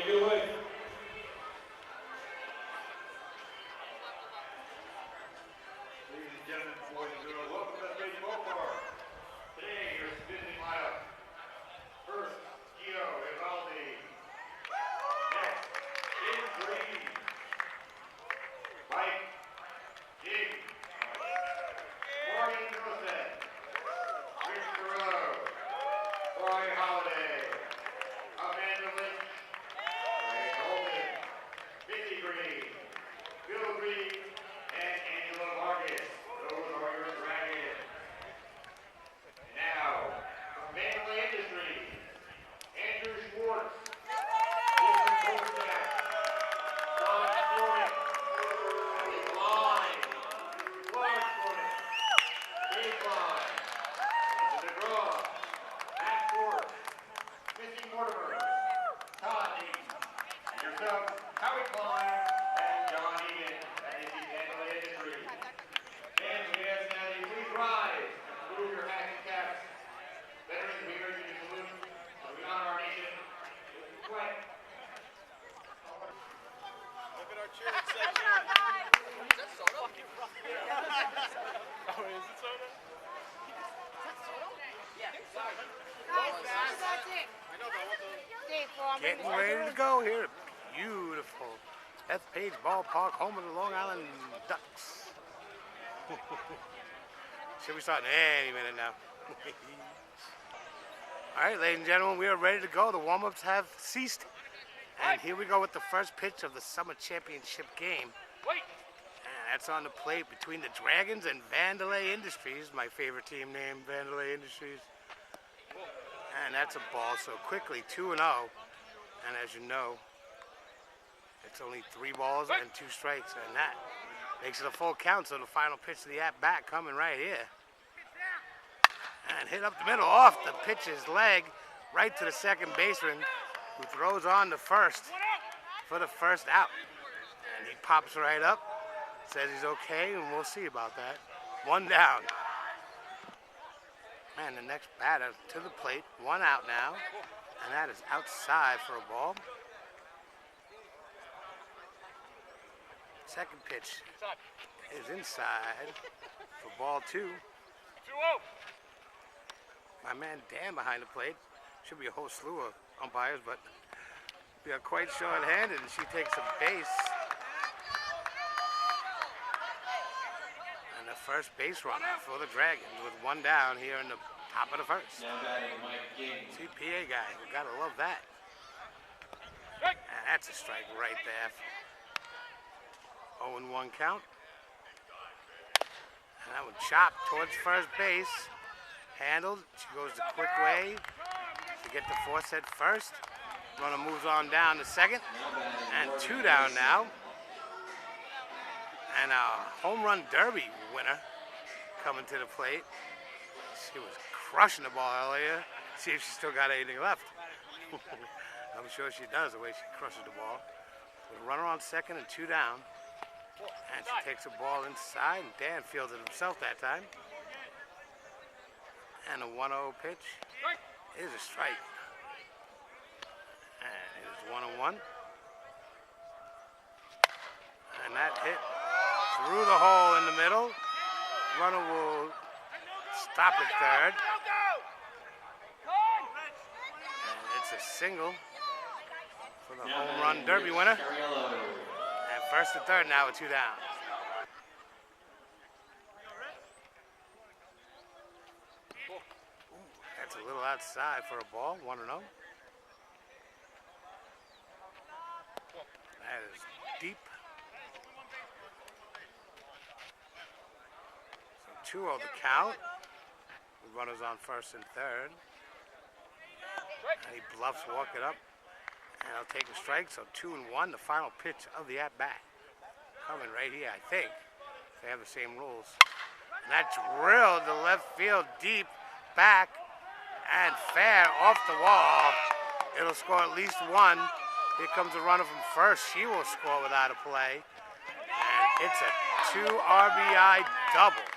and gentlemen, boys and girls, welcome to BETHPAGE BALLPARK. Today, here's the visiting lineup. First, VANDELAY. Next, in green, Mike, Jig, Morgan Joseph, Rich Carrillo, Troy Holiday, Amanda Lynch, Ray Holden, Vicky Green, Bill Green, and Angela Marcus. Those are your dragons. And now, from VANDELAY Industries, Andrew Schwartz, Jason Kolchak, John Stewart, Alex Line, Clark Stewart, Dave Line, Lisa DeGraw, Matt Ford, Missy Mortimer, Todd Eaton, and yourself, Howie Klein, and John Egan. That is the VANDELAY Industries. And we ask now that you please rise and salute your hats and caps. Veterans, we urge you to salute as we honor our nation with the flag. Look at our cheering section. Is that soda? Oh, is it soda? Getting ready to go here at beautiful BETHPAGE BALLPARK, home of the Long Island Ducks. Should be starting any minute now. All right, ladies and gentlemen, we are ready to go. The warm-ups have ceased. And here we go with the first pitch of the Summer Championship game. And that's on the plate between the Dragons and VANDELAY Industries, my favorite team name, VANDELAY Industries. And that's a ball, so quickly 2-0. And as you know, it's only 3 balls and 2 strikes, and that makes it a full count. So the final pitch of the at-bat coming right here. And hit up the middle off the pitcher's leg, right to the second baseman, who throws on to first for the first out. And he pops right up, says he's okay, and we'll see about that. 1 down. And the next batter to the plate, 1 out now, and that is outside for a ball. Second pitch is inside for ball 2. 2-0. My man Dan behind the plate. Should be a whole slew of umpires, but we are quite short-handed, and she takes a base. And the first base runner for the Dragons with 1 down here in the top of the first. CPA guy, we gotta love that. And that's a strike right there. 0-1 count. And that one chopped towards first base. Handled. She goes the quick way to get the force at first. Runner moves on down to second. And 2 down now. And a home run derby winner coming to the plate. She was crushing the ball earlier. See if she still got anything left. I'm sure she does, the way she crushes the ball. With a runner on second and 2 down. And she takes a ball inside, and Dan fields it himself that time. And a 1-0 pitch is a strike. And it is 1-1. And that hit through the hole in the middle. Runner will stop at third. And it's a single for the home run derby winner. And first and third now with 2 down. That's a little outside for a ball, 1-0. That is deep. So 2-0 the count. The runners on first and third. And he bluffs, walk it up. And he'll take a strike, so 2-1, the final pitch of the at-bat. Coming right here, I think. They have the same rules. And that drilled to left field deep, back, and fair off the wall. It'll score at least 1. Here comes the runner from first. She will score without a play. And it's a 2 RBI double.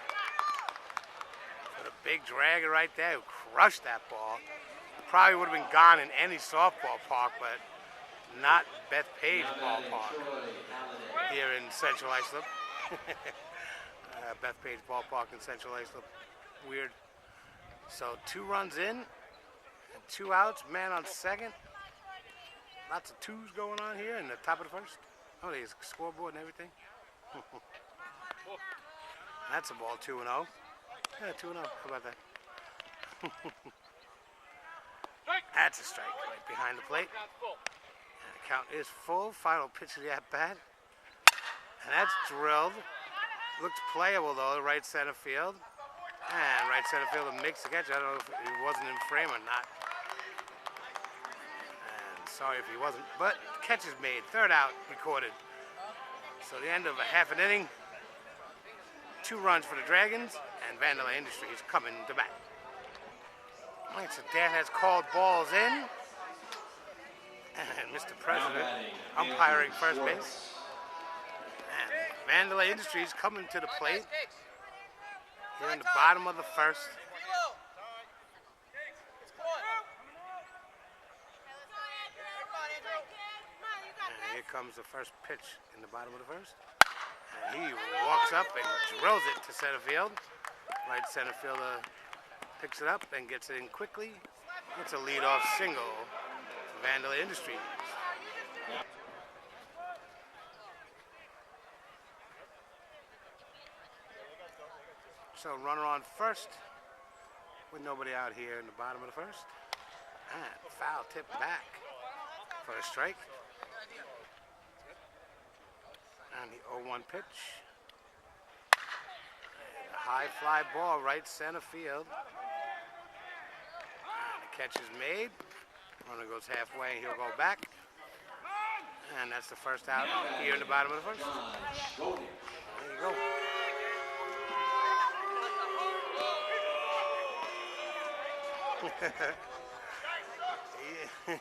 For the big dragger right there who crushed that ball. Probably would have been gone in any softball park, but not BETHPAGE Ballpark here in Central Islip. BETHPAGE Ballpark in Central Islip. Weird. So 2 runs in and 2 outs. Man on second. Lots of 2s going on here in the top of the first. Oh, there's a scoreboard and everything. That's a ball, 2-0. Yeah, 2-0. How about that? That's a strike right behind the plate. And the count is full. Final pitch of the at-bat. And that's drilled. Looks playable, though, right center field. And right center fielder makes the catch. I don't know if he wasn't in frame or not. And sorry if he wasn't. But catch is made. 3rd out recorded. So the end of a half an inning. 2 runs for the Dragons. And Vandelay Industries coming to bat. All right, so Dan has called balls in. And Mr. President umpiring first base. And Vandelay Industries coming to the plate. Here in the bottom of the first. And here comes the first pitch in the bottom of the first. And he walks up and drills it to center field. Right center fielder picks it up and gets it in quickly. It's a leadoff single for Vandelay Industries. So runner on first with nobody out here in the bottom of the first. And foul tip back for a strike. And the 0-1 pitch. And a high fly ball right center field. And the catch is made. Runner goes halfway and he'll go back. And that's the first out here in the bottom of the first. There you go.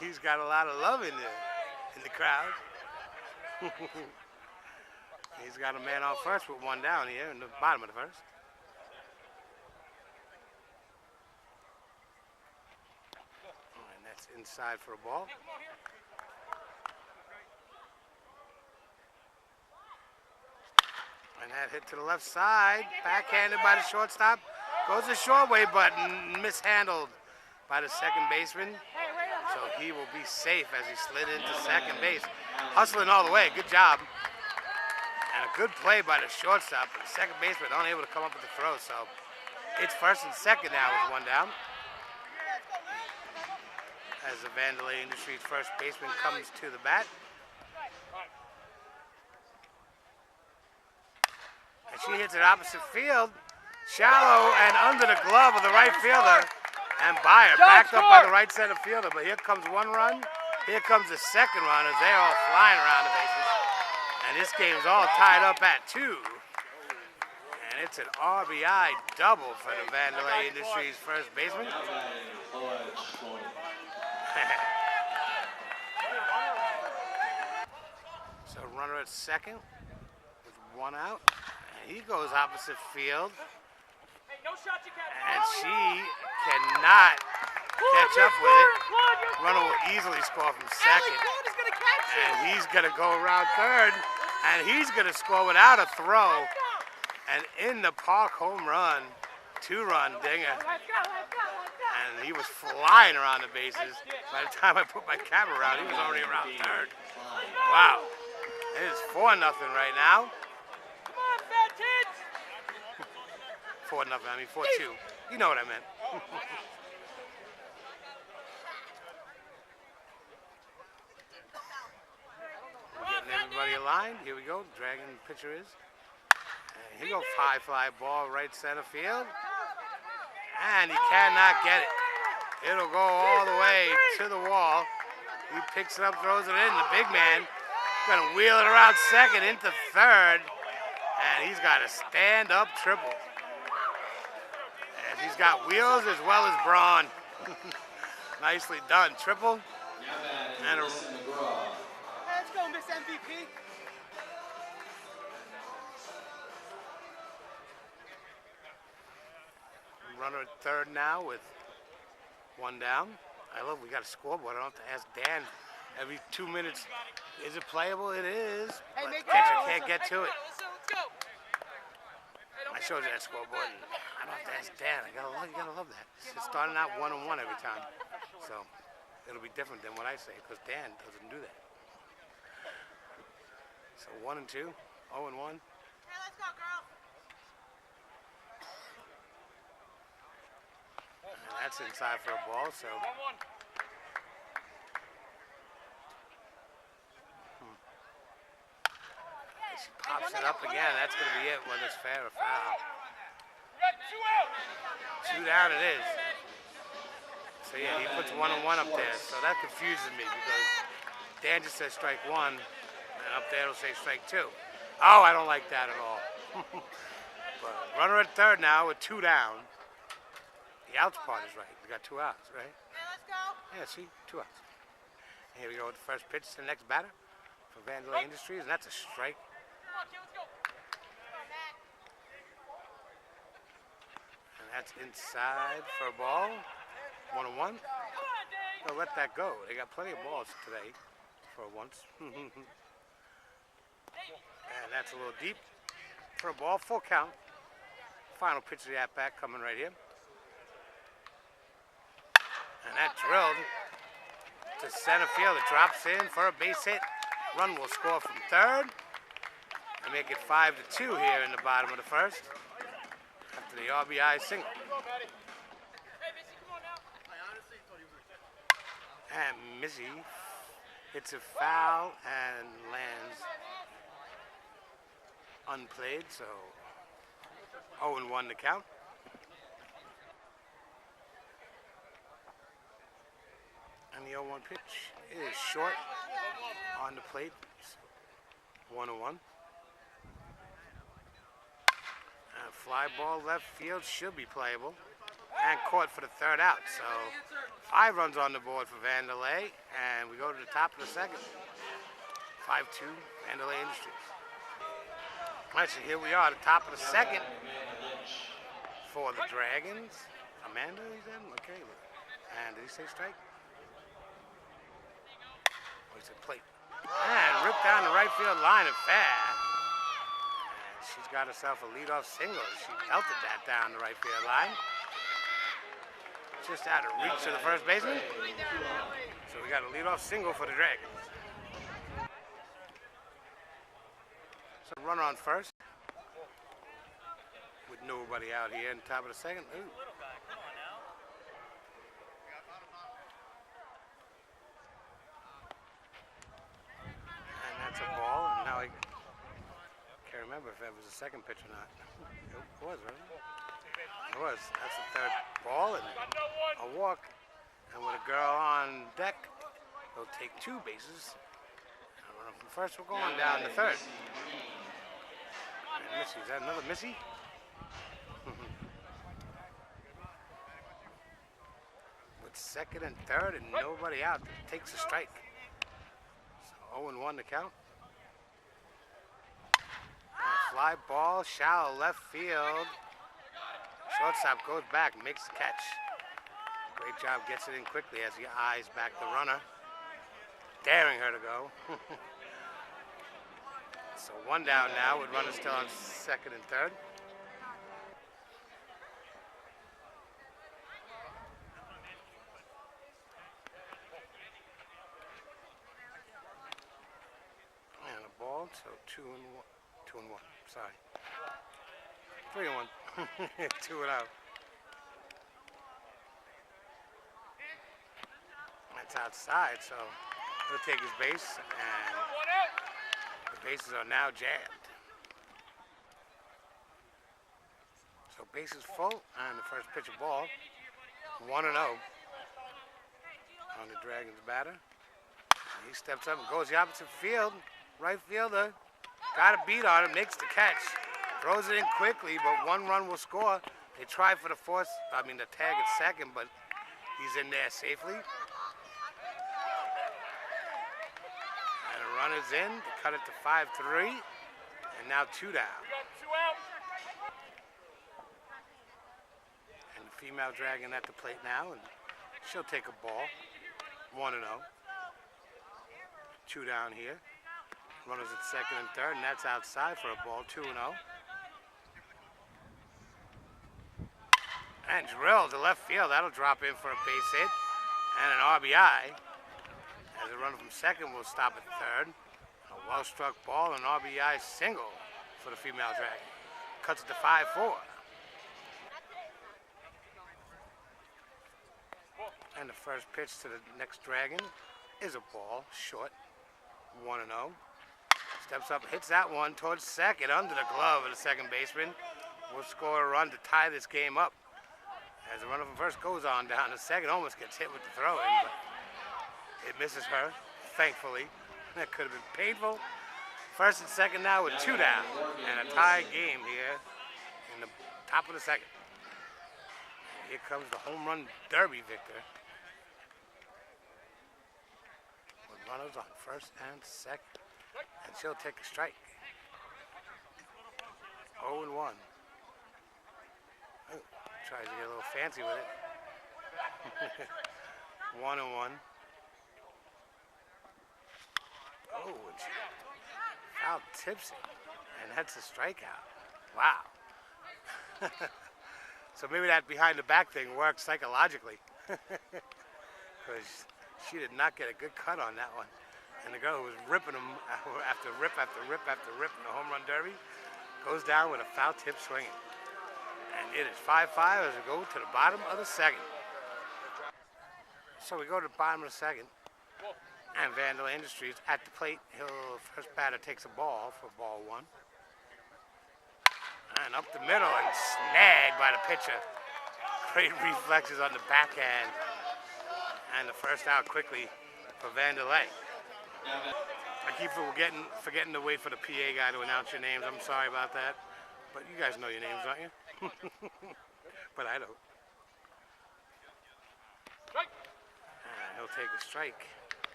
He's got a lot of love in the crowd. He's got a man on first with 1 down here in the bottom of the first. And that's inside for a ball. And that hit to the left side, backhanded by the shortstop. Goes the short way, but mishandled by the second baseman. So he will be safe as he slid into second base. Hustling all the way, good job. And a good play by the shortstop, but the second baseman unable to come up with the throw. So it's first and second now with 1 down. As the Vandelay Industries first baseman comes to the bat. And she hits it opposite field. Shallow and under the glove of the right fielder. And Byer backed up by the right center fielder. But here comes 1 run. Here comes the second run as they're all flying around the bases. And this game's all tied up at 2. And it's an RBI double for the Vandelay Industries first baseman. So runner at second with 1 out. And he goes opposite field. And she cannot catch up with it. Runner will easily score from second. And he's going to go around third. And he's going to score without a throw. And in the park home run, 2-run dinger. And he was flying around the bases. By the time I put my camera around, he was already around third. Wow. It is 4-0 right now. 4-0, I mean 4-2. You know what I meant. We're getting everybody aligned. Here we go. Dragon pitcher is. And here goes high fly ball right center field. And he cannot get it. It'll go all the way to the wall. He picks it up, throws it in. The big man gonna wheel it around second into third. And he's got a stand-up triple. He's got wheels as well as brawn. Nicely done. Triple. And a... Let's go, Miss MVP. Runner at third now with 1 down. We got a scoreboard. I don't have to ask Dan every 2 minutes. Is it playable? It is. Hey, But the make catcher it. can't get to it. Let's go. I showed you that scoreboard. And I don't know if that's Dan. You gotta love that. It's starting out 1-1 every time. So it'll be different than what I say because Dan doesn't do that. So 1-2, 0-1. Hey, let's go, girl. And that's inside for a ball. So. 1-1. She pops it up again. That's going to be it, whether it's fair or foul. We got 2 out. 2 down it is. So yeah, he puts 1-1 up there. So that confuses me because Dan just says strike 1, and up there it'll say strike 2. Oh, I don't like that at all. But runner at third now with 2 down. The outs part is right. We got 2 outs, right? Hey, let's go. Yeah, see, 2 outs. And here we go with the first pitch to the next batter for VANDELAY Industries, and that's a strike. Come on, kid, let's go. And that's inside for a ball. 1-1. They'll let that go. They got plenty of balls today for once. And that's a little deep for a ball. Full count. Final pitch of the at-bat coming right here. And that drilled to center field. It drops in for a base hit. Run will score from third. And make it 5-2 here in the bottom of the first. After the RBI single. And Missy hits a foul and lands unplayed, so 0-1 to count. And the 0-1 pitch is short on the plate, 1-1. And fly ball left field should be playable. And caught for the third out, so 5 runs on the board for VANDELAY, and we go to the top of the second. 5-2, VANDELAY Industries. Actually, here we are at the top of the second for the Dragons. Amanda, he said? Okay. And did he say strike? Oh, he said plate. And ripped down the right field line and fair. And she's got herself a leadoff single. She belted that down the right field line. Just out of reach of the first baseman. So we got a leadoff single for the Dragons. So runner on first. With nobody out here in the top of the second. Ooh. And that's a ball. And now I can't remember if that was a second pitch or not. It was, right? It was. That's the third ball and a walk. And with a girl on deck, they'll take 2 bases. And runner from first, we're going down to third. And Missy, is that another Missy? With second and third and nobody out, takes a strike. So 0-1 to count. And fly ball, shallow left field. Shortstop goes back, makes the catch. Great job, gets it in quickly as he eyes back the runner, daring her to go. So 1 down now with runners still on second and third. And a ball, so 2-1. Sorry. 3-1. 2-0. That's outside, so he'll take his base, and the bases are now jammed. So bases full, and the first pitch of ball, 1-0 on the Dragons batter. He steps up and goes the opposite field. Right fielder got a beat on it, makes the catch. Throws it in quickly, but 1 run will score. They try for the tag at second, but he's in there safely. And the runner's in to cut it to 5-3, and now 2 down. We got 2 out. And the female Dragon at the plate now, and she'll take a ball, 1-0. 2 down here. Runners at second and third, and that's outside for a ball, 2-0. And drilled to left field. That'll drop in for a base hit and an RBI. As a runner from second will stop at third. A well-struck ball, an RBI single for the female Dragon. Cuts it to 5-4. And the first pitch to the next Dragon is a ball, short, 1-0. Steps up, hits that one towards second, under the glove of the second baseman. Will score a run to tie this game up. As the runner from first goes on down to second, almost gets hit with the throw-in, but it misses her, thankfully. That could have been painful. First and second now with 2 down, and a tie game here in the top of the second. Here comes the home run derby victor. With runners on first and second. And she'll take a strike. 0-1. Oh, tries to get a little fancy with it. 1-1. Oh, and she foul tips it. And that's a strikeout. Wow. So maybe that behind the back thing works psychologically. Because she did not get a good cut on that one. And the girl who was ripping them after rip after rip after rip in the home run derby goes down with a foul tip swinging. And it is 5-5 as we go to the bottom of the second. So we go to the bottom of the second. And Vandalay Industries at the plate. First batter takes a ball for ball 1. And up the middle and snagged by the pitcher. Great reflexes on the backhand. And the first out quickly for Vandalay. I keep forgetting to wait for the PA guy to announce your names. I'm sorry about that. But you guys know your names, don't you? But I don't. And he'll take a strike.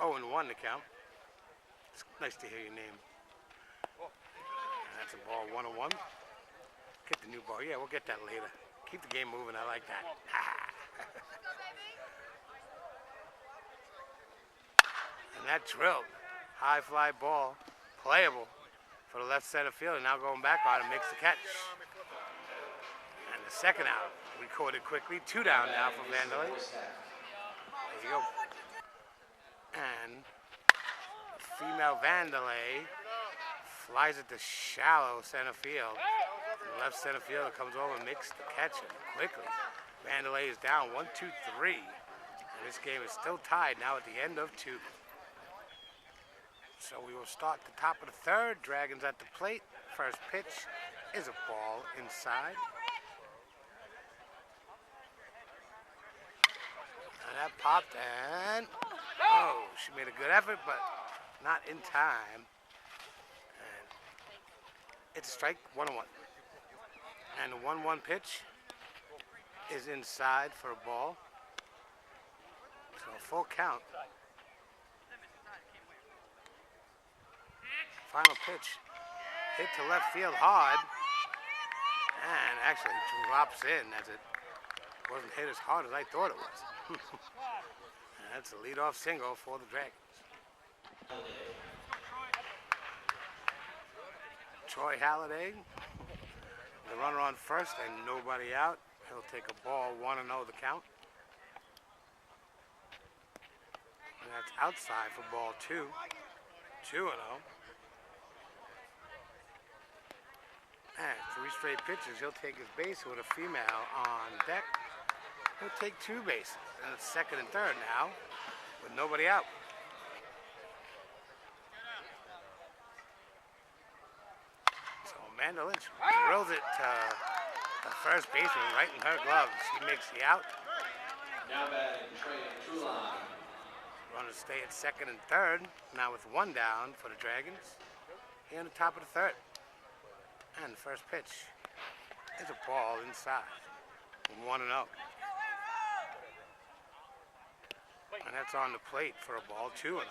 0-1 to count. It's nice to hear your name. And that's a ball, 1-1. Get the new ball. Yeah, we'll get that later. Keep the game moving. I like that. And that drilled. High fly ball. Playable for the left center field. And now going back on it, makes the catch. And the second out. Recorded quickly. 2 down now for Vandalay. There you go. And female Vandalay flies it to shallow center field. The left center fielder comes over and makes the catch quickly. Vandalay is down 1-2-3. And this game is still tied now at the end of 2. So we will start the top of the third. Dragons at the plate. First pitch is a ball inside. And that popped and... oh, she made a good effort, but not in time. And it's a strike, 1-1. And the 1-1 pitch is inside for a ball. So full count. Final pitch. Hit to left field hard. And actually drops in as it wasn't hit as hard as I thought it was. That's a leadoff single for the Dragons. Troy Halliday, the runner on first and nobody out. He'll take a ball, 1-0 the count. And that's outside for ball 2. 2-0. And 3 straight pitches. He'll take his base with a female on deck. He'll take 2 bases. And it's second and third now with nobody out. So Amanda Lynch drills it to the first baseman right in her glove. She makes the out. Now batting Trey Truline. Runners stay at second and third. Now with 1 down for the Dragons. Here on the top of the third. And the first pitch is a ball inside. 1-0. And that's on the plate for a ball, 2-0. And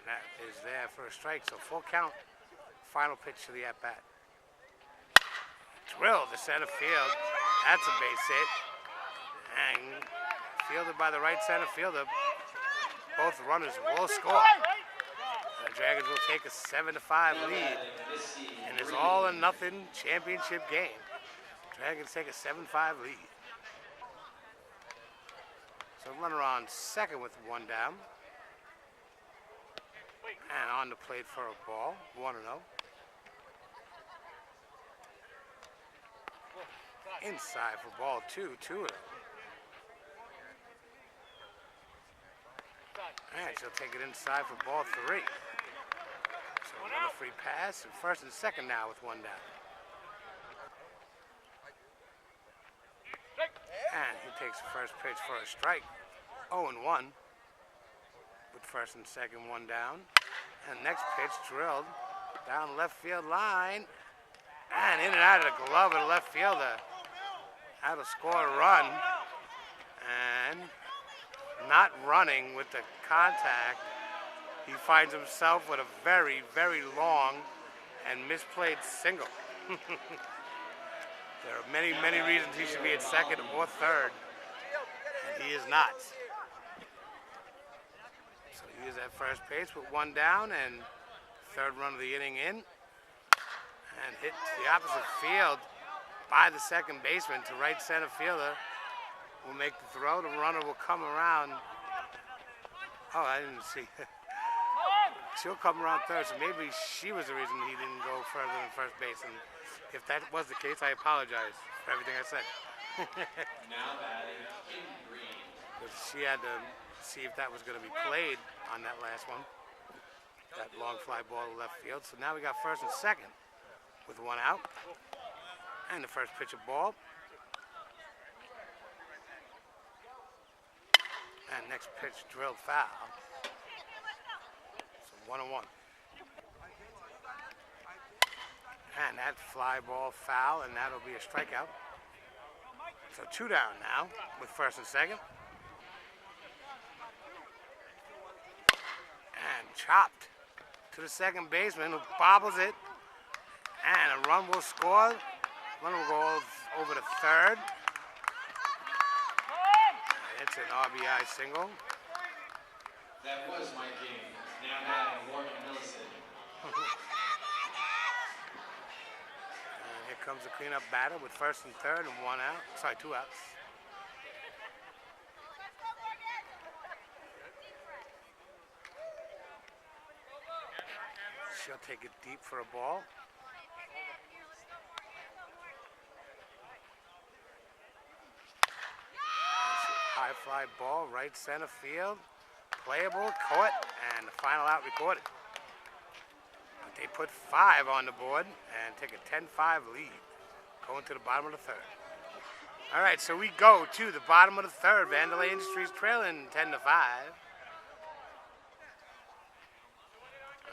that is there for a strike, so full count. Final pitch to the at-bat. Drilled to center field. That's a base hit. And fielded by the right center fielder. Both runners will score. And the Dragons will take a 7-5 lead in this all-or-nothing championship game. Dragons take a 7-5 lead. So runner on second with one down. And on the plate for a ball, 1-0. Inside for ball 2, 2-0. And she'll take it inside for ball 3. So another free pass, and first and second now with one down. And he takes the first pitch for a strike. 0-1 with first and second, one down. And next pitch drilled down left field line. And in and out of the glove of the left fielder. That'll score a run. And not running with the contact, he finds himself with a very, very long and misplayed single. There are many, many reasons he should be at second or third, and he is not. So he is at first base with one down and third run of the inning in, and hit the opposite field by the second baseman to right center fielder. Will make the throw. The runner will come around. Oh, I didn't see. She'll come around third, so maybe she was the reason he didn't go further than first base. And if that was the case, I apologize for everything I said. Now batting in green. Because she had to see if that was going to be played on that last one. That long fly ball to left field. So now we got first and second with one out. And the first pitch of ball. And next pitch drilled foul. So 1-1. And that fly ball foul, and that'll be a strikeout. So 2 down now with first and second. And chopped to the second baseman who bobbles it. And a run will score. Runner will go over to third. It's an RBI single. That was my game. Now batting Morgan Millicent. And here comes the cleanup batter with first and third and one out. Sorry, 2 outs. She'll take it deep for a ball. High fly ball, right center field. Playable, caught, and the final out recorded. But they put 5 on the board and take a 10-5 lead, going to the bottom of the third. All right, so we go to the bottom of the third. Vandelay Industries trailing 10-5.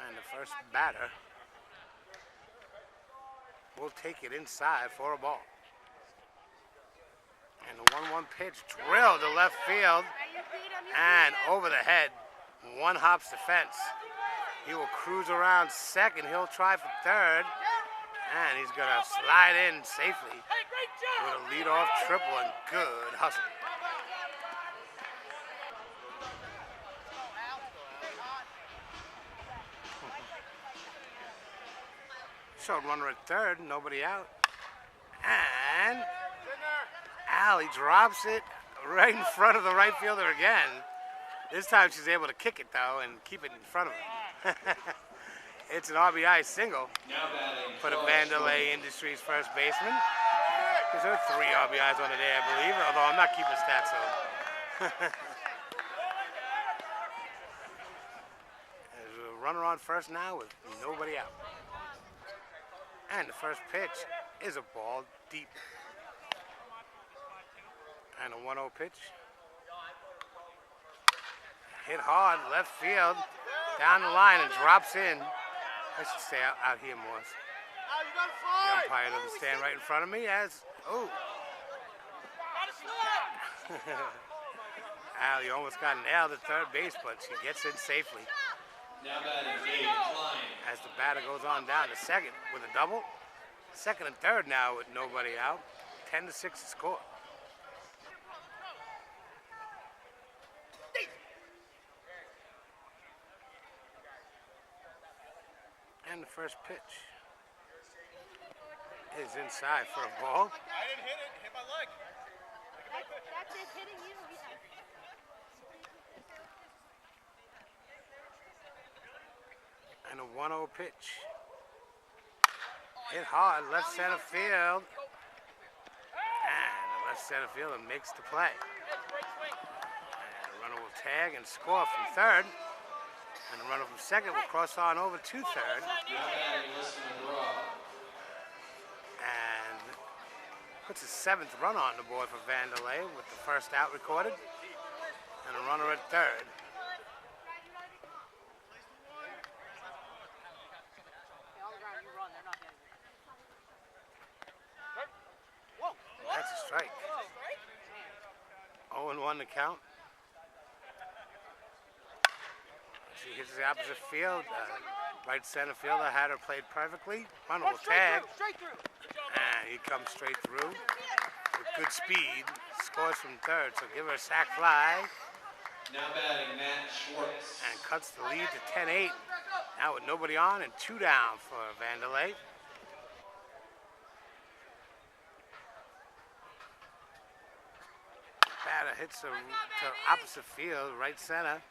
And the first batter will take it inside for a ball. And the 1-1 pitch drilled to left field and over the head. One hops the fence. He will cruise around second. He'll try for third. And he's going to slide in safely with a leadoff triple and good hustle. Short runner at third, nobody out. And Allie drops it right in front of the right fielder again. This time she's able to kick it though and keep it in front of him. It's an RBI single for the Vandelay Industries first baseman. There are 3 RBIs on the day, I believe, although I'm not keeping stats so. There's a runner on first now with nobody out. And the first pitch is a ball deep. And a 1-0 pitch. Hit hard, left field, down the line and drops in. I should stay out here more. The umpire doesn't stand right in front of me as, oh. Allie almost got nailed at third base, but she gets in safely. Now batting Dave Klein. As the batter goes on down to second with a double. Second and third now with nobody out. 10-6 to score. And the first pitch is inside for a ball. I didn't hit it. Hit my leg. That's it, hitting you. And a 1-0 pitch. Hit hard, left center field. And the left center fielder makes the play. And the runner will tag and score from third. And the runner from second will cross on over to third. And puts his 7th run on the board for Vandelay with the first out recorded. And a runner at third. That's a strike. 0-1 to count. She hits the opposite field. Right center fielder had her played perfectly. Runner will tag. And he comes straight through with good speed. Scores from third, so give her a sac fly. Now batting, Matt Schwartz. And cuts the lead to 10-8. Now with nobody on and 2 down for Vandelay. Batter hits to opposite field, right center.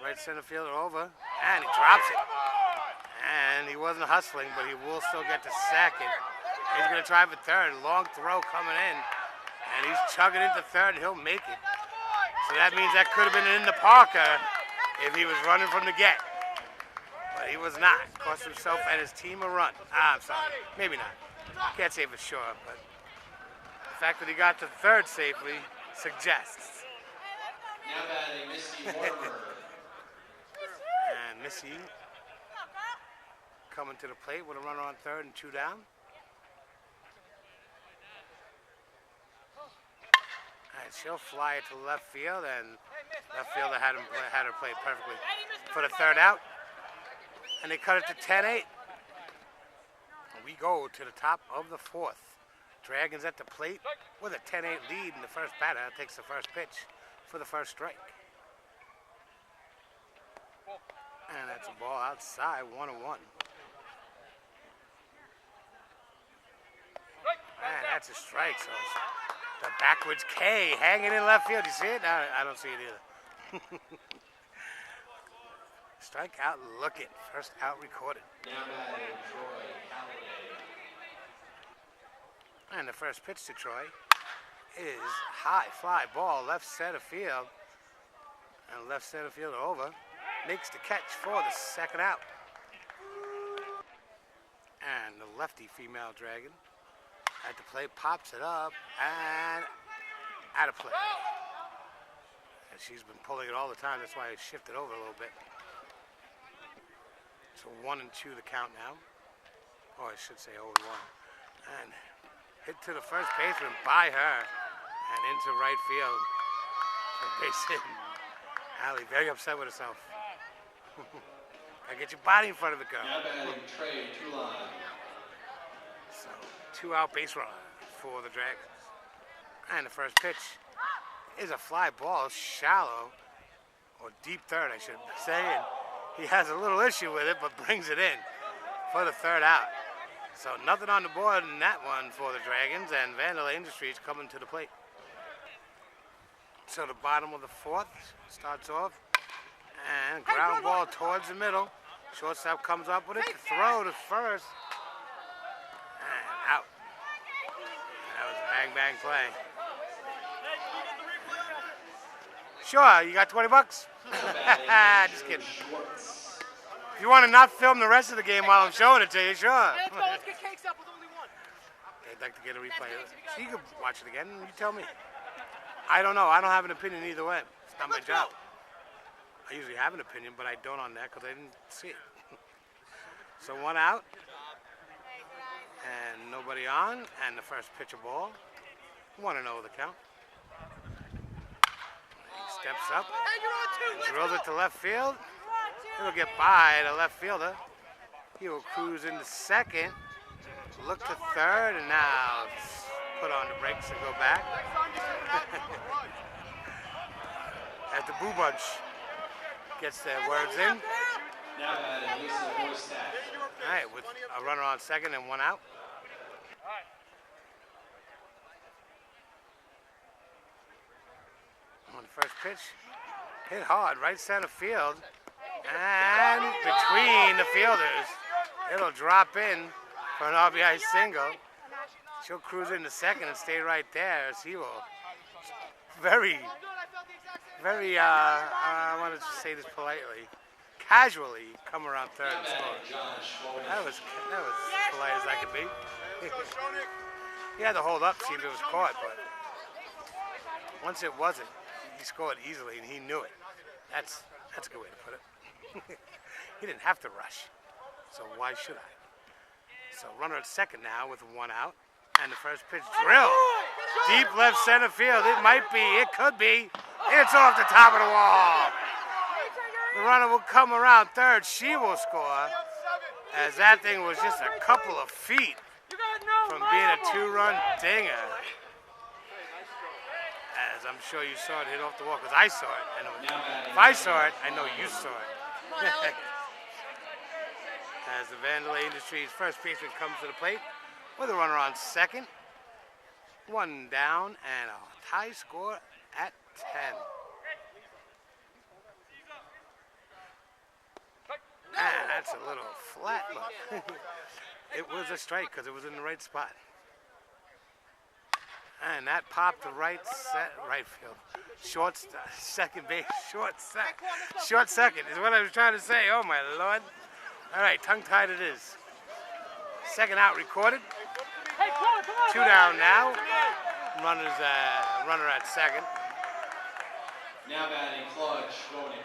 Right center fielder over, and he drops it. And he wasn't hustling, but he will still get to second. He's going to try for third. Long throw coming in. And he's chugging into third, and he'll make it. So that means that could have been in the Parker if he was running from the get. But he was not. Cost himself and his team a run. I'm sorry. Maybe not. Can't say for sure, but the fact that he got to third safely suggests. Now batting, Missy Mortimer. And Missy coming to the plate with a runner on third and 2 down. And she'll fly it to left field, and left fielder had her play perfectly for the third out. And they cut it to 10-8. We go to the top of the 4th. Dragons at the plate with a 10-8 lead, and the first batter takes the first pitch for the first strike. And that's a ball outside, 1-1. And that's a strike, so it's the backwards K hanging in left field. You see it? I don't see it either. Strike out looking, first out recorded. Now batting, Troy Halliday. And the first pitch to Troy is high fly ball, left center field. And left center fielder over. Makes the catch for the second out. And the lefty female Dragon at the plate pops it up and out of play. And she's been pulling it all the time, that's why it shifted over a little bit. So 1-2 the count now. Oh, I should say 0-1. And hit to the first baseman by her and into right field. For base hit. Allie very upset with herself. Gotta get your body in front of it, girl. Now batting, Trey Toulon. So 2 out base run for the Dragons. And the first pitch is a fly ball, shallow, or deep third, I should say. And he has a little issue with it, but brings it in for the third out. So nothing on the board in that one for the Dragons, and Vandelay Industries coming to the plate. So the bottom of the 4th starts off, and ground ball towards the middle. Shortstop comes up with it to throw to first, and out. And that was a bang play. Sure, you got 20 bucks? Just kidding. If you want to not film the rest of the game while I'm showing it to you, sure. Let's go. Let's get cakes up with only one. I'd like to get a replay. So you can watch it again, you tell me. I don't know. I don't have an opinion either way. It's not my job. I usually have an opinion, but I don't on that because I didn't see it. So 1 out. And nobody on. And the first pitch of ball. 1-0 the count. He steps up. And drills it to left field. It'll get by the left fielder. He will cruise into second. Look to third, and now put on the brakes and go back. As the Boo Bunch gets their words in. Now batting Lisa Boystack. All right, with a runner on second and one out. On the first pitch, hit hard, right center field, and between the fielders, it'll drop in for an RBI single. She'll cruise into second and stay right there as he will very, I want to say this politely, casually come around third and score. That was polite as I could be. He had to hold up, see if it was caught, but once it wasn't, he scored easily and he knew it. That's a good way to put it. He didn't have to rush, so why should I? So runner at second now with one out, and the first pitch drill, deep left center field. It might be, it could be. It's off the top of the wall. The runner will come around third. She will score, as that thing was just a couple of feet from being a two-run dinger. As I'm sure you saw it hit off the wall, because I saw it. And if I saw it, I know you saw it. As the Vandelay Industries first baseman comes to the plate with a runner on second. One down and a tie score at 10. And that's a little flat, but it was a strike because it was in the right spot. And that popped to right field. Second base, short second is what I was trying to say. Oh my Lord. All right, tongue-tied it is. Second out recorded. Two down now. Runner at second. Now batting Claude Schroning.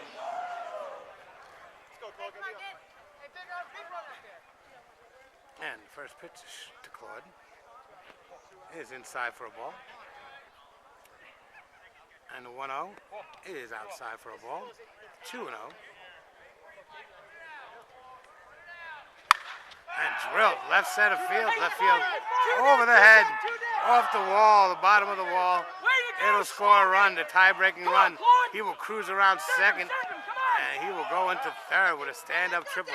And the first pitch to Claude is inside for a ball. And the 1-0 is outside for a ball. 2-0. And drilled left center field, over the head, off the wall, the bottom of the wall. It'll score a run, the tie-breaking run. He will cruise around second, and he will go into third with a stand-up triple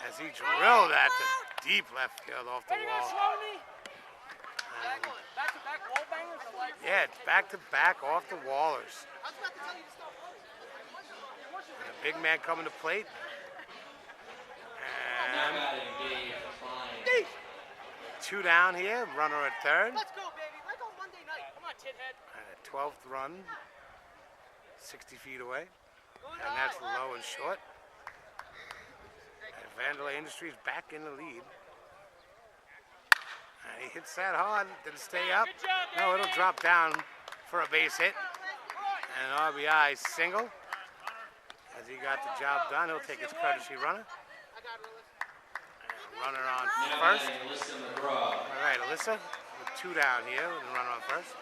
as he drilled at the deep left field off the wall. Yeah, it's back-to-back off the wallers. And a big man coming to plate. Now batting Dave Klein. Two down here, runner at third. Let's go, baby. Like on Monday night. Come on, tithead. And a 12th run, 60 feet away. And that's low and short. And Vandelay Industries back in the lead. And he hits that hard. Did it stay up? No, it'll drop down for a base hit. And an RBI single. As he got the job done, he'll take his courtesy runner. And runner on first. All right, Alyssa with two down here with a runner on first.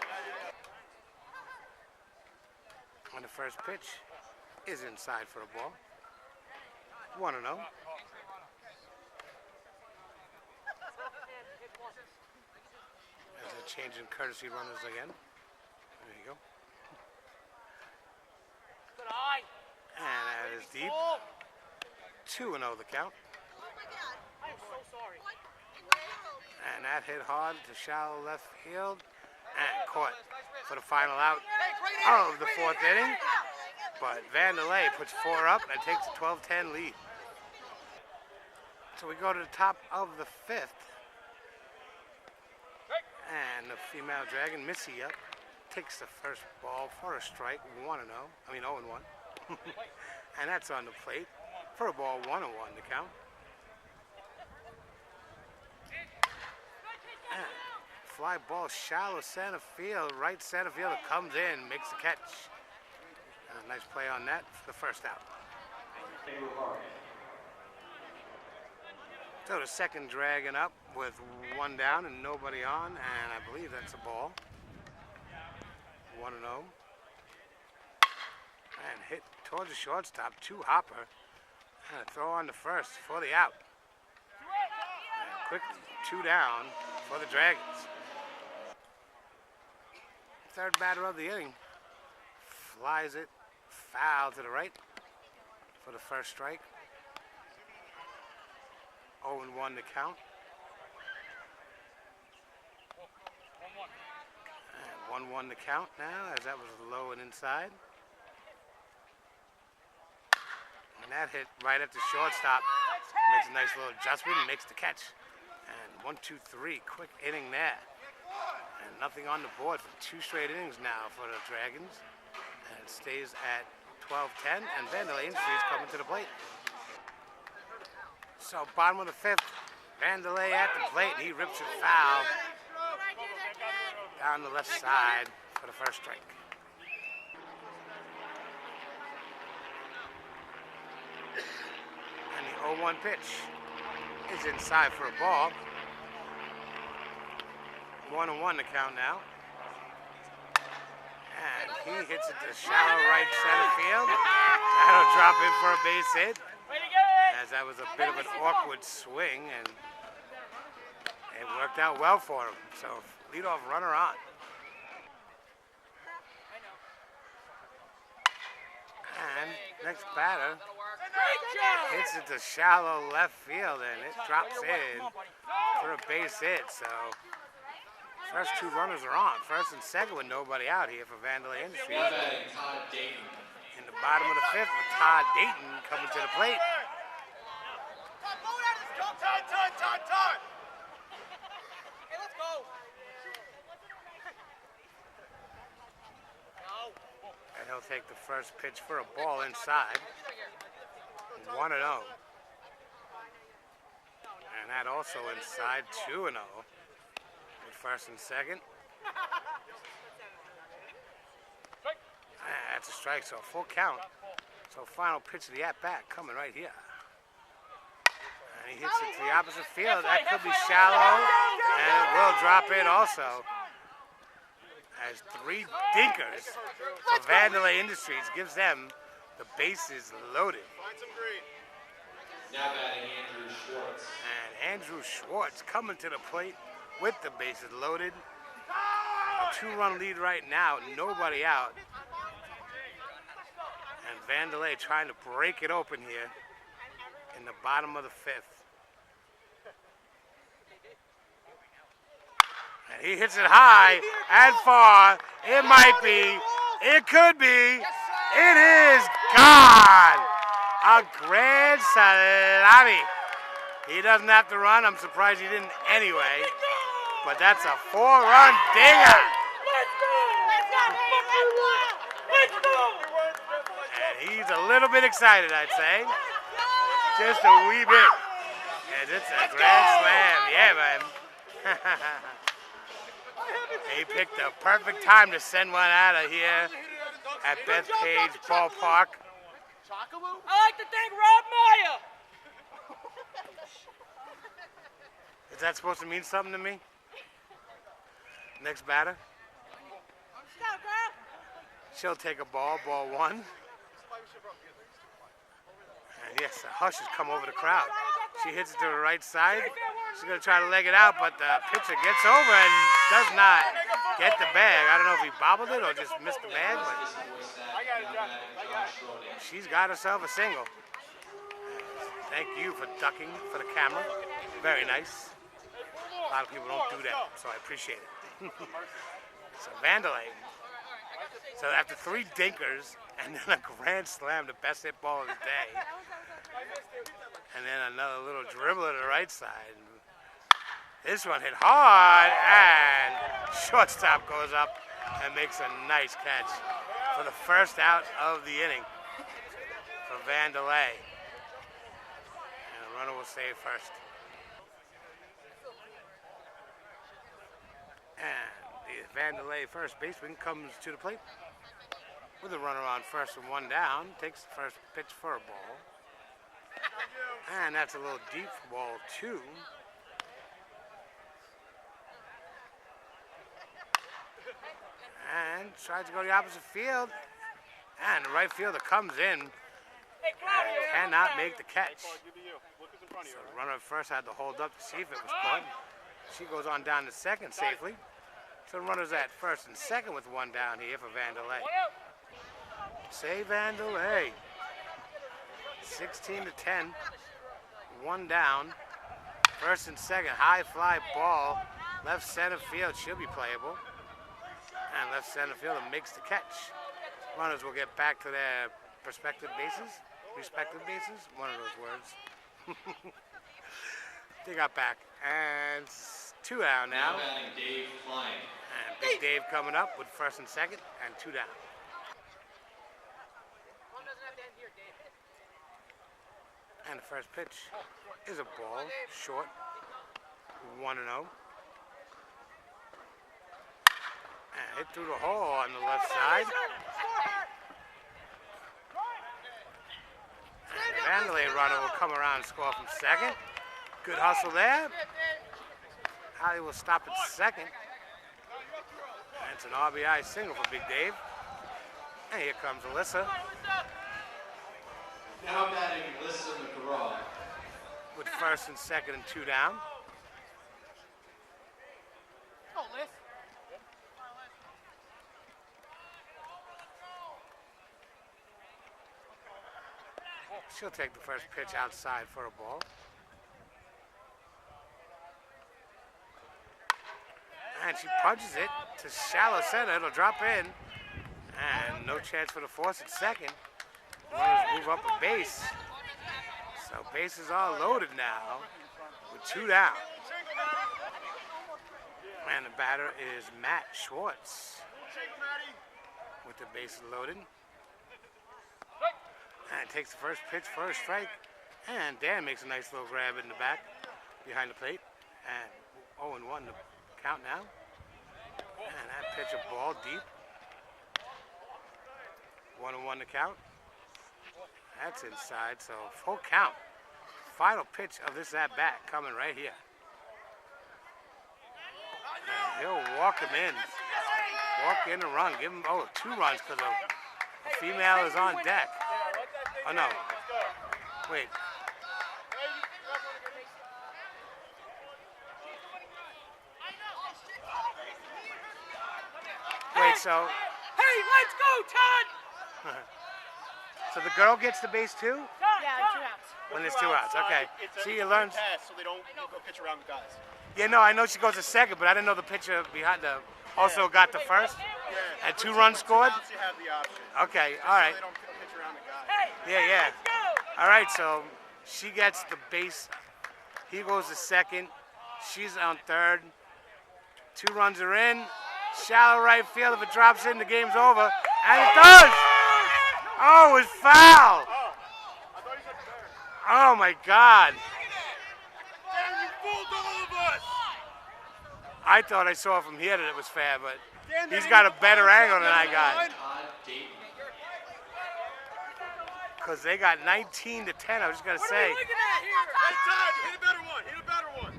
And the first pitch is inside for a ball. 1-0. As they're changing courtesy runners again. There you go. And that is deep. 2-0 the count. I am so sorry. And that hit hard to shallow left field. And caught for the final out of the fourth inning. But Vandelay puts 4 up and takes a 12-10 lead. So we go to the top of the 5th. And the female dragon, Missy, up, takes the first ball for a strike, 0-1. And that's on the plate for a ball, 1-1 to count. And fly ball, shallow center field, right center field. It comes in, makes the catch. And a nice play on that for the first out. So the second dragon up with 1 down and nobody on, and I believe that's a ball. 1-0. And hit towards the shortstop, 2-hopper, and a throw on the first for the out. And quickly, 2 down for the Dragons. Third batter of the inning flies it foul to the right for the first strike. 0-1 to count. And 1-1 to count now, as that was low and inside. And that hit right at the shortstop. Makes a nice little adjustment and makes the catch. And 1-2-3, quick inning there. And nothing on the board for 2 straight innings now for the Dragons. And it stays at 12-10, and Vandelay Industries coming to the plate. So bottom of the 5th, Vandelay at the plate, and he rips it foul down the left side for the first strike. And the 0-1 pitch is inside for a ball. 1-1 to count now. And he hits it to shallow right center field. That'll drop in for a base hit. As that was a bit of an awkward swing, and it worked out well for him. So leadoff runner on. And next batter hits it to shallow left field, and it drops in for a base hit. So first 2 runners are on. First and second with nobody out here for Vandelay Industries. In the bottom of the 5th with Todd Dayton coming to the plate. Todd! Hey, let's go! And he'll take the first pitch for a ball inside. 1-0. And that also inside, 2-0. With first and second. That's a strike, so full count. So final pitch of the at-bat coming right here. And he hits it to the opposite field. That could be shallow, and it will drop in also. As 3 dinkers for Vandelay Industries gives them the bases loaded. Now batting Andrew Schwartz. And Andrew Schwartz coming to the plate with the bases loaded. A 2-run lead right now, nobody out. And Vandelay trying to break it open here in the bottom of the 5th. And he hits it high and far. It might be. It could be. It is gone. A grand salami. He doesn't have to run. I'm surprised he didn't anyway. But that's a 4-run dinger. And he's a little bit excited, I'd say. Just a wee bit. And it's a grand slam. Yeah, man. He picked the perfect time to send one out of here at BETHPAGE Ballpark. I like to thank Rob Maya. Is that supposed to mean something to me? Next batter. She'll take a ball, ball 1. And yes, a hush has come over the crowd. She hits it to the right side. She's going to try to leg it out, but the pitcher gets over and does not get the bag. I don't know if he bobbled it or just missed the bag, but she's got herself a single. Thank you for ducking for the camera. Very nice. A lot of people don't do that, so I appreciate it. So Vandelay. So after 3 dinkers and then a grand slam, the best hit ball of the day. And then another little dribble to the right side. This one hit hard, and shortstop goes up and makes a nice catch for the first out of the inning for Vandelay. And the runner will save first. And the Vandelay first baseman comes to the plate with a runner on first and 1 down. Takes the first pitch for a ball. And that's a little deep for ball 2. And tries to go to the opposite field. And the right fielder comes in and cannot make the catch. So the runner at first had to hold up to see if it was caught. She goes on down to second safely. So the runner's at first and second with 1 down here for Vandelay. Say Vandelay. 16-10. 1 down. First and second, high fly ball. Left center field should be playable. And left center fielder makes the catch. Runners will get back to their respective bases. One of those words. They got back. And 2 down now. Now batting Dave Klein. And Big Dave coming up with first and second and 2 down. And the first pitch is a ball, short, 1-0. And hit through the hole on the left side. And the Vandelay runner will come around and score from second. Good hustle there. Holly will stop at second. And it's an RBI single for Big Dave. And here comes Alyssa. Now batting Alyssa McGraw. With first and second and 2 down. She'll take the first pitch outside for a ball. And she punches it to shallow center. It'll drop in. And no chance for the force at second. Runners move up a base. So bases are loaded now with 2 down. And the batter is Matt Schwartz with the bases loaded. And takes the first pitch for a strike. And Dan makes a nice little grab in the back behind the plate. And 0-1 the count now. And that pitch a ball deep. 1-1 the count. That's inside, so full count. Final pitch of this at-bat coming right here. And he'll walk him in. Walk in and run. Give him, 2 runs because the female is on deck. Oh, no. Wait. Wait, so... Hey, let's go, Todd! So the girl gets the base too? Yeah, 2 outs. When there's 2 outs, okay. See, you learn. Pass so they don't go pitch around the guys. Yeah, no, I know she goes to second, but I didn't know the pitcher behind the also got the first. Yeah. And 2 runs scored? You have the option. Okay, all right. So they don't pitch around the guys. Yeah. All right, so she gets the base. He goes to second. She's on third. 2 runs are in. Shallow right field. If it drops in, the game's over. And it does! Oh, it was foul! Oh my God! Dan, you fooled all of us! I thought I saw from here that it was fair, but he's got a better angle than I got. Because they got 19 to 10. I was just gonna say. Hey, Todd, hit a better one. Hit a better one.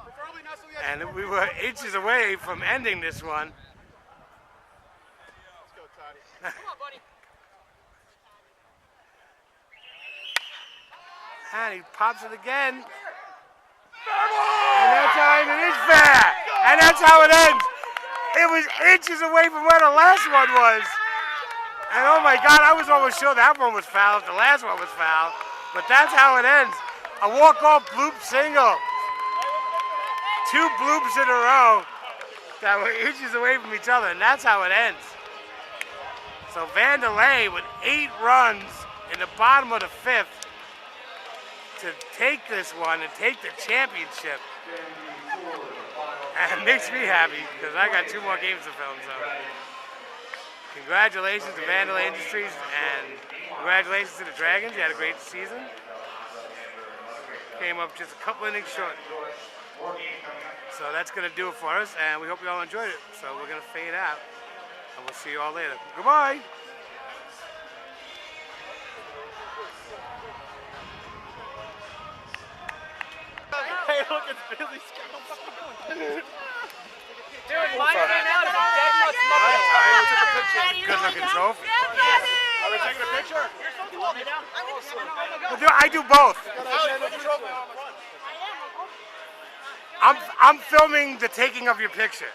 Preferably not so And we were inches away from ending this one. Let's go, Toddy. Come on, buddy. And he pops it again. And that's how it is fair. And that's how it ends. It was inches away from where the last one was. And oh my God, I was almost sure that one was foul if the last one was foul. But that's how it ends. A walk-off bloop single. 2 bloops in a row that were inches away from each other. And that's how it ends. So Vandelay with 8 runs in the bottom of the 5th to take this one and take the championship. And it makes me happy because I got 2 more games to film. So congratulations to Vandelay Industries and congratulations to the Dragons. You had a great season. Came up just a couple innings short. So that's going to do it for us, and we hope you all enjoyed it. So we're going to fade out, and we'll see you all later. Goodbye. Hey, look, it's Billy Scott. Dude, mine right now is a dead nuts muppet. Good looking trophy. Are we taking a picture? You want me down? I do both. I'm filming the taking of your picture.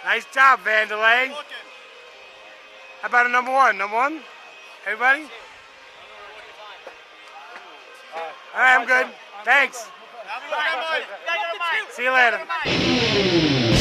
Nice job, Vandelay. How about a number 1? Number 1? Everybody? All right, I'm good. Thanks. See you later.